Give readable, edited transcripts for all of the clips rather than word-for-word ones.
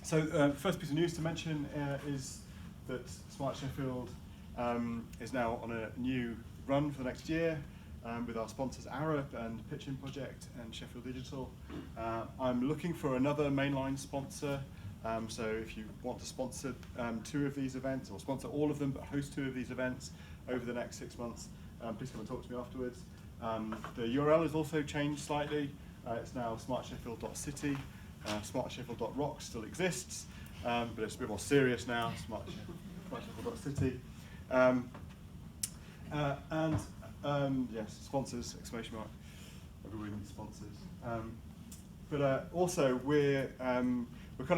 First piece of news to mention is that Smart Sheffield is now on a new run for the next year with our sponsors Arup and Pitching Project and Sheffield Digital. I'm looking for another mainline sponsor, so if you want to sponsor 2 of these events, or sponsor all of them but host 2 of these events over the next 6 months, please come and talk to me afterwards. The URL has also changed slightly. It's now SmartSheffield.city. SmartSheffield.rock still exists, but it's a bit more serious now, SmartSheffield.city. Yes, sponsors, exclamation mark. Everybody needs sponsors. But also we're kind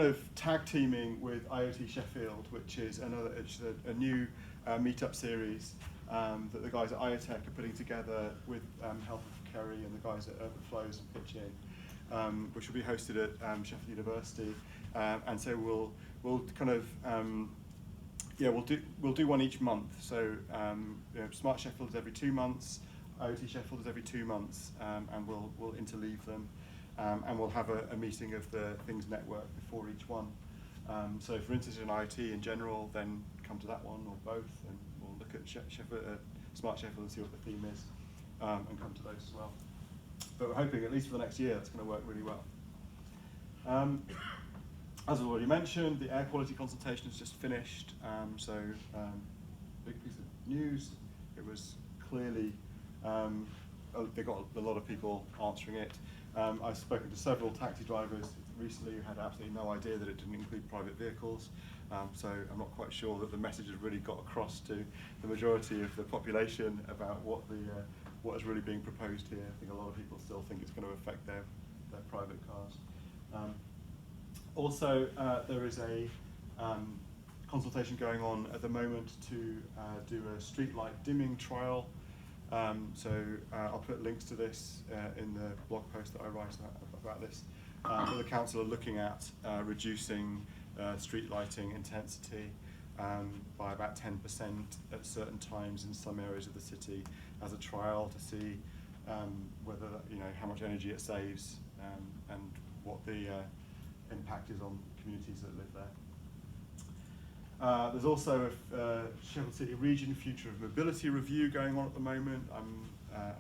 of tag teaming with IoT Sheffield, which is a new meetup series that the guys at IoTech are putting together with help of Kerry and the guys at Urban Flows and Pitching. Which will be hosted at Sheffield University, and so we'll kind of we'll do one each month. So Smart Sheffield is every 2 months, IoT Sheffield is every 2 months, and we'll interleave them, and we'll have a meeting of the Things Network before each one. So if you're interested in IoT in general, then come to that one or both, and we'll look at Smart Sheffield and see what the theme is, and come to those as well. But we're hoping, at least for the next year, that's going to work really well. As I've already mentioned, the air quality consultation has just finished. Big piece of news. It was clearly, they got a lot of people answering it. I've spoken to several taxi drivers recently who had absolutely no idea that it didn't include private vehicles. So I'm not quite sure that the message has really got across to the majority of the population about what is really being proposed here. I think a lot of people still think it's going to affect their private cars. Also, there is a consultation going on at the moment to do a streetlight dimming trial. I'll put links to this in the blog post that I write about this. But the council are looking at reducing street lighting intensity by about 10% at certain times in some areas of the city as a trial to see whether how much energy it saves and what the impact is on communities that live there. There's also a Sheffield City Region Future of Mobility review going on at the moment. I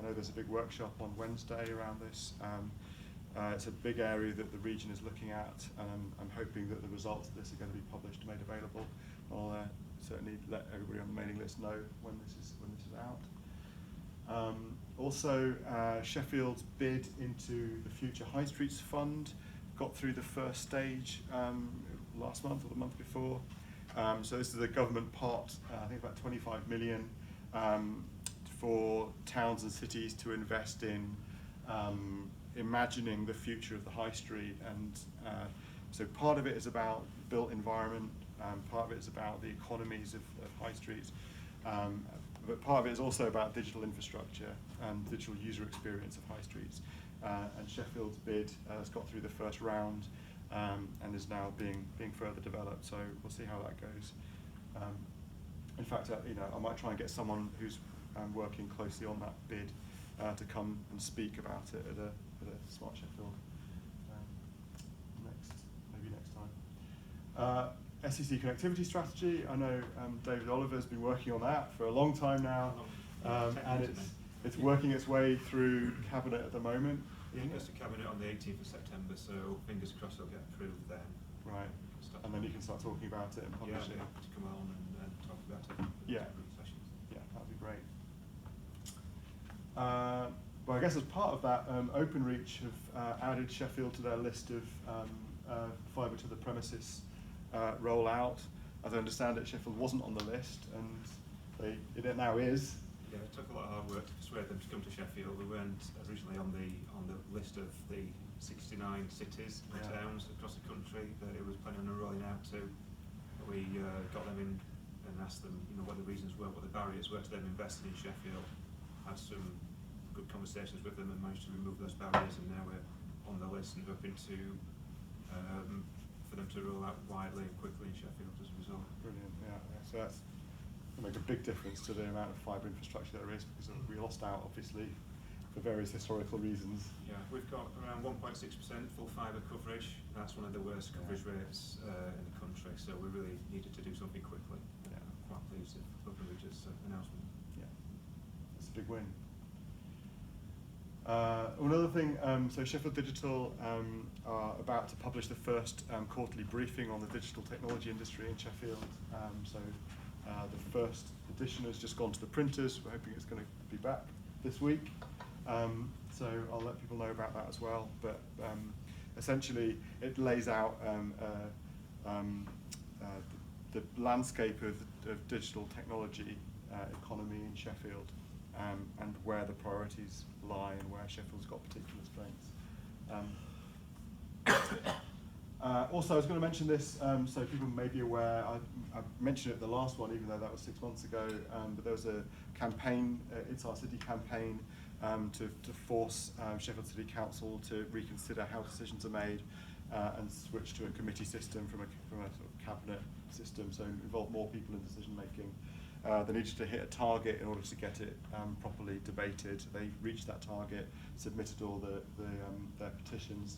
know there's a big workshop on Wednesday around this. It's a big area that the region is looking at, and I'm hoping that the results of this are going to be published and made available. I'll certainly let everybody on the mailing list know when this is out. Also, Sheffield's bid into the Future High Streets Fund got through the first stage last month or the month before. So this is a government pot, I think about 25 million for towns and cities to invest in imagining the future of the high street. And so part of it is about built environment, part of it is about the economies of high streets, but part of it is also about digital infrastructure and digital user experience of high streets. And Sheffield's bid has got through the first round and is now being further developed. So we'll see how that goes. In fact, I might try and get someone who's working closely on that bid to come and speak about it at a Smart Sheffield maybe next time. SEC connectivity strategy. I know David Oliver's been working on that for a long time now, and it's working its way through Cabinet at the moment. It goes to Cabinet on the 18th of September, so fingers crossed it'll get approved then. Right, and then you can start talking about it and publish it. Yeah, to come on and talk about it. Yeah, sessions. Yeah, that'd be great. Well, I guess as part of that, OpenReach have added Sheffield to their list of fibre to the premises rollout. As I understand it, Sheffield wasn't on the list, and it now is. Yeah, it took a lot of hard work to persuade them to come to Sheffield. We weren't originally on the list of the 69 cities and towns across the country that it was planning on rolling out to. We got them in and asked them, what the reasons were, what the barriers were to them investing in Sheffield. Had some good conversations with them and managed to remove those barriers, and now we're on the list and hoping to for them to roll out widely and quickly in Sheffield as a result. Brilliant, yeah. So that's going to make a big difference to the amount of fibre infrastructure there is, because we lost out, obviously, for various historical reasons. Yeah, we've got around 1.6% full fibre coverage. That's one of the worst coverage rates in the country, so we really needed to do something quickly. I'm quite pleased with OpenReach's announcement. Yeah, it's a big win. Another thing, so Sheffield Digital are about to publish the first quarterly briefing on the digital technology industry in Sheffield. The first edition has just gone to the printers. We're hoping it's going to be back this week. So I'll let people know about that as well. But essentially, it lays out the landscape of digital technology economy in Sheffield, and where the priorities lie and where Sheffield's got particular strengths. Also, I was going to mention this so people may be aware. I mentioned it at the last one, even though that was 6 months ago. But there was a campaign, It's Our City campaign, to force Sheffield City Council to reconsider how decisions are made and switch to a committee system from a sort of cabinet system, so involve more people in decision making. They needed to hit a target in order to get it properly debated. They reached that target, submitted all their petitions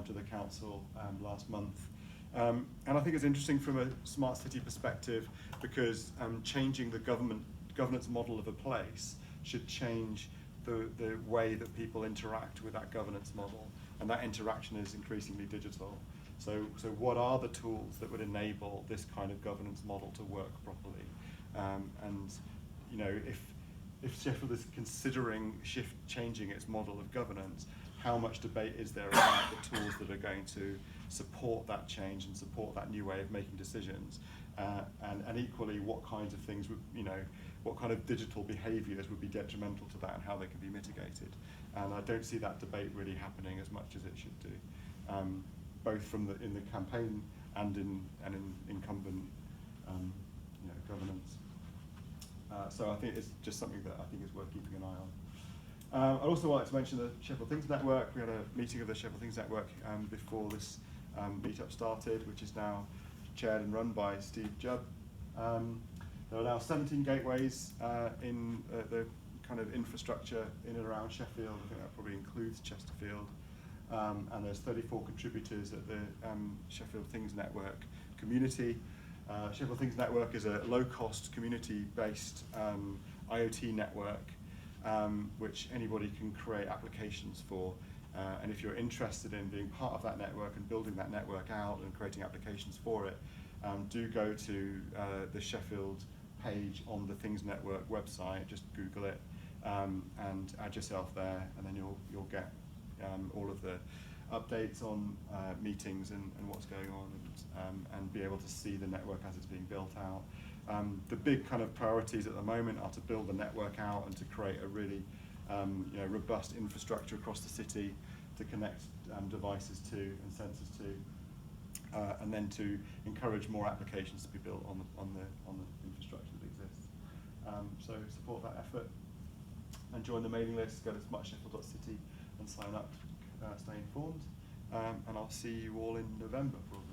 to the council last month. And I think it's interesting from a smart city perspective, because changing the governance model of a place should change the way that people interact with that governance model, and that interaction is increasingly digital. So what are the tools that would enable this kind of governance model to work properly? And you know, if Sheffield is considering changing its model of governance, how much debate is there about the tools that are going to support that change and support that new way of making decisions? And equally, what kinds of things would, you know, what kind of digital behaviours would be detrimental to that and how they can be mitigated? And I don't see that debate really happening as much as it should do, both in the campaign and in incumbent governance. So I think it's just something that I think is worth keeping an eye on. I'd also like to mention the Sheffield Things Network. We had a meeting of the Sheffield Things Network before this meetup started, which is now chaired and run by Steve Jubb. There are now 17 gateways in the kind of infrastructure in and around Sheffield. I think that probably includes Chesterfield. And there's 34 contributors at the Sheffield Things Network community. Sheffield Things Network is a low-cost, community-based IoT network, which anybody can create applications for. And if you're interested in being part of that network and building that network out and creating applications for it, do go to the Sheffield page on the Things Network website. Just Google it and add yourself there, and then you'll get all of the updates on meetings and what's going on, and be able to see the network as it's being built out. The big kind of priorities at the moment are to build the network out and to create a really robust infrastructure across the city to connect devices to and sensors to, and then to encourage more applications to be built on the infrastructure that exists. So support that effort and join the mailing list. Go to SmartSheffield.city and sign up, stay informed, and I'll see you all in November probably.